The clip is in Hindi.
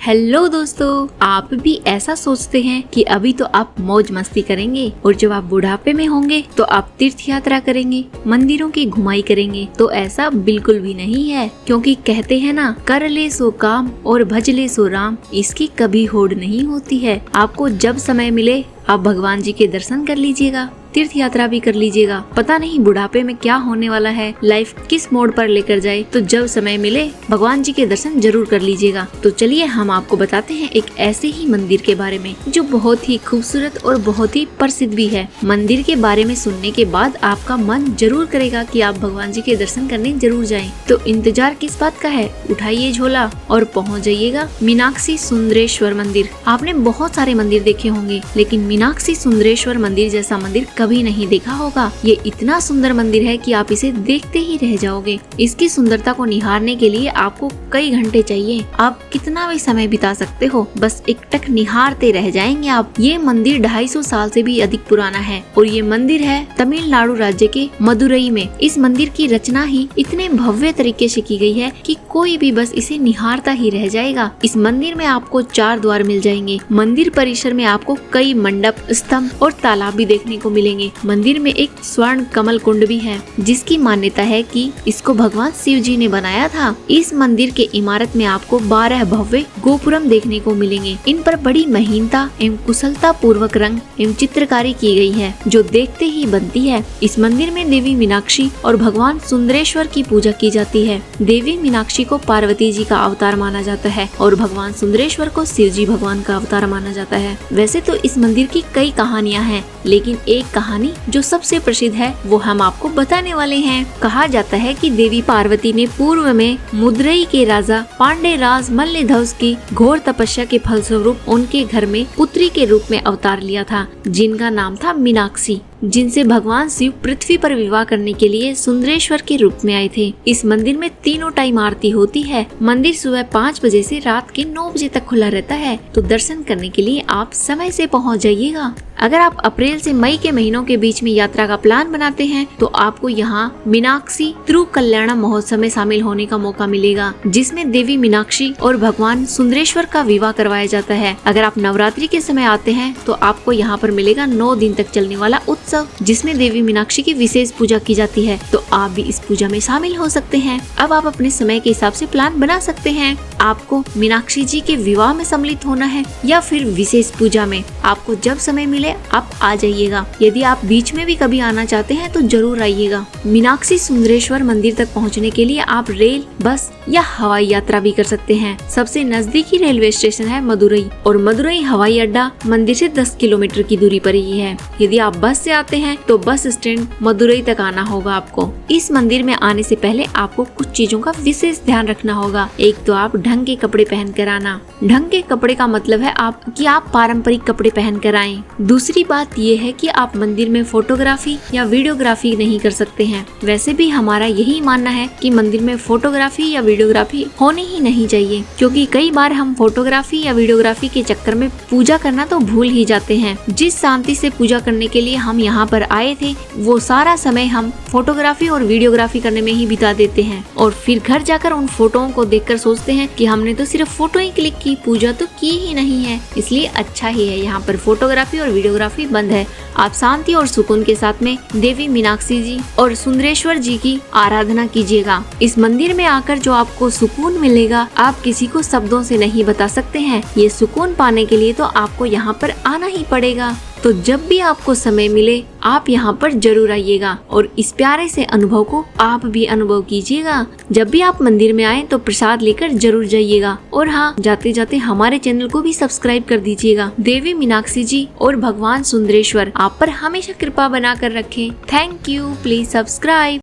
हेलो दोस्तों, आप भी ऐसा सोचते हैं कि अभी तो आप मौज मस्ती करेंगे और जब आप बुढ़ापे में होंगे तो आप तीर्थ यात्रा करेंगे, मंदिरों की घुमाई करेंगे। तो ऐसा बिल्कुल भी नहीं है, क्योंकि कहते हैं ना, कर ले सो काम और भज ले सो राम, इसकी कभी होड़ नहीं होती है। आपको जब समय मिले आप भगवान जी के दर्शन कर लीजिएगा, तीर्थ यात्रा भी कर लीजिएगा। पता नहीं बुढ़ापे में क्या होने वाला है, लाइफ किस मोड़ पर लेकर जाए, तो जब समय मिले भगवान जी के दर्शन जरूर कर लीजिएगा। तो चलिए हम आपको बताते हैं एक ऐसे ही मंदिर के बारे में जो बहुत ही खूबसूरत और बहुत ही प्रसिद्ध भी है। मंदिर के बारे में सुनने के बाद आपका मन जरूर करेगा कि आप भगवान जी के दर्शन करने जरूर जाएं। तो इंतजार किस बात का है, उठाइए झोला और पहुँच जाइएगा मीनाक्षी सुंदरेश्वर मंदिर। आपने बहुत सारे मंदिर देखे होंगे, लेकिन मीनाक्षी सुंदरेश्वर मंदिर जैसा मंदिर कभी नहीं देखा होगा। ये इतना सुंदर मंदिर है कि आप इसे देखते ही रह जाओगे। इसकी सुंदरता को निहारने के लिए आपको कई घंटे चाहिए, आप कितना भी समय बिता सकते हो, बस एकटक निहारते रह जाएंगे आप। ये मंदिर 250 साल से भी अधिक पुराना है और ये मंदिर है तमिलनाडु राज्य के मदुरई में। इस मंदिर की रचना ही इतने भव्य तरीके से की गई है कि कोई भी बस इसे निहारता ही रह जाएगा। इस मंदिर में आपको 4 द्वार मिल जाएंगे। मंदिर परिसर में आपको कई मंडप, स्तंभ और तालाब भी देखने को मिलेंगे। मंदिर में एक स्वर्ण कमल कुंड भी है, जिसकी मान्यता है कि इसको भगवान शिव जी ने बनाया था। इस मंदिर के इमारत में आपको 12 भव्य गोपुरम देखने को मिलेंगे। इन पर बड़ी महीनता एवं कुशलता पूर्वक रंग एवं चित्रकारी की गई है, जो देखते ही बनती है। इस मंदिर में देवी मीनाक्षी और भगवान सुंदरेश्वर की पूजा की जाती है। देवी मीनाक्षी को पार्वती जी का अवतार माना जाता है और भगवान सुंदरेश्वर को शिव जी भगवान का अवतार माना जाता है। वैसे तो इस मंदिर की कई कहानियां हैं, लेकिन एक कहानी जो सबसे प्रसिद्ध है वो हम आपको बताने वाले हैं। कहा जाता है कि देवी पार्वती ने पूर्व में मदुरई के राजा पांडे राज मल्लध्वज की घोर तपस्या के फलस्वरूप उनके घर में पुत्री के रूप में अवतार लिया था, जिनका नाम था मीनाक्षी, जिनसे भगवान शिव पृथ्वी पर विवाह करने के लिए सुंदरेश्वर के रूप में आए थे। इस मंदिर में तीनों टाइम आरती होती है। मंदिर सुबह 5 बजे से रात के 9 बजे तक खुला रहता है, तो दर्शन करने के लिए आप समय से पहुंच जाइएगा। अगर आप अप्रैल से मई के महीनों के बीच में यात्रा का प्लान बनाते हैं तो आपको यहाँ मीनाक्षी तिरुकल्याणम महोत्सव में शामिल होने का मौका मिलेगा, जिसमें देवी मीनाक्षी और भगवान सुंदरेश्वर का विवाह करवाया जाता है। अगर आप नवरात्रि के समय आते हैं तो आपको यहाँ पर मिलेगा 9 दिन तक चलने वाला उत्सव, जिसमें देवी मीनाक्षी की विशेष पूजा की जाती है। तो आप भी इस पूजा में शामिल हो सकते हैं। अब आप अपने समय के हिसाब से प्लान बना सकते हैं। आपको मीनाक्षी जी के विवाह में सम्मिलित होना है या फिर विशेष पूजा में, आपको जब समय मिले आप आ जाइएगा। यदि आप बीच में भी कभी आना चाहते हैं तो जरूर आइएगा। मीनाक्षी सुंदरेश्वर मंदिर तक पहुंचने के लिए आप रेल, बस या हवाई यात्रा भी कर सकते हैं। सबसे नजदीकी रेलवे स्टेशन है मदुरई और मदुरई हवाई अड्डा मंदिर से 10 किलोमीटर की दूरी पर ही है। यदि आप बस से आते हैं तो बस स्टैंड मदुरई तक आना होगा आपको। इस मंदिर में आने से पहले आपको कुछ चीजों का विशेष ध्यान रखना होगा। एक तो आप ढंग के कपड़े पहन कर आना। ढंग के कपड़े का मतलब है आप पारंपरिक कपड़े पहन कर आएं। दूसरी बात ये है कि आप मंदिर में फोटोग्राफी या वीडियोग्राफी नहीं कर सकते हैं। वैसे भी हमारा यही मानना है कि मंदिर में फोटोग्राफी या वीडियोग्राफी होनी ही नहीं चाहिए, क्योंकि कई बार हम फोटोग्राफी या वीडियोग्राफी के चक्कर में पूजा करना तो भूल ही जाते हैं। जिस शांति से पूजा करने के लिए हम यहाँ पर आए थे, वो सारा समय हम फोटोग्राफी और वीडियोग्राफी करने में ही बिता देते हैं और फिर घर जाकर उन फोटोओं को देखकर सोचते हैं कि हमने तो सिर्फ फोटो ही क्लिक की, पूजा तो की ही नहीं है। इसलिए अच्छा ही है यहाँ पर फोटोग्राफी और वीडियोग्राफी बंद है। आप शांति और सुकून के साथ में देवी मीनाक्षी जी और सुंदरेश्वर जी की आराधना कीजिएगा। इस मंदिर में आकर जो आपको सुकून मिलेगा, आप किसी को शब्दों से नहीं बता सकते हैं। ये सुकून पाने के लिए तो आपको यहाँ पर आना ही पड़ेगा। तो जब भी आपको समय मिले आप यहाँ पर जरूर आइएगा और इस प्यारे से अनुभव को आप भी अनुभव कीजिएगा। जब भी आप मंदिर में आए तो प्रसाद लेकर जरूर जाइएगा और हाँ, जाते जाते हमारे चैनल को भी सब्सक्राइब कर दीजिएगा। देवी मीनाक्षी जी और भगवान सुंदरेश्वर आप पर हमेशा कृपा बनाकर रखें। Thank you. Please subscribe.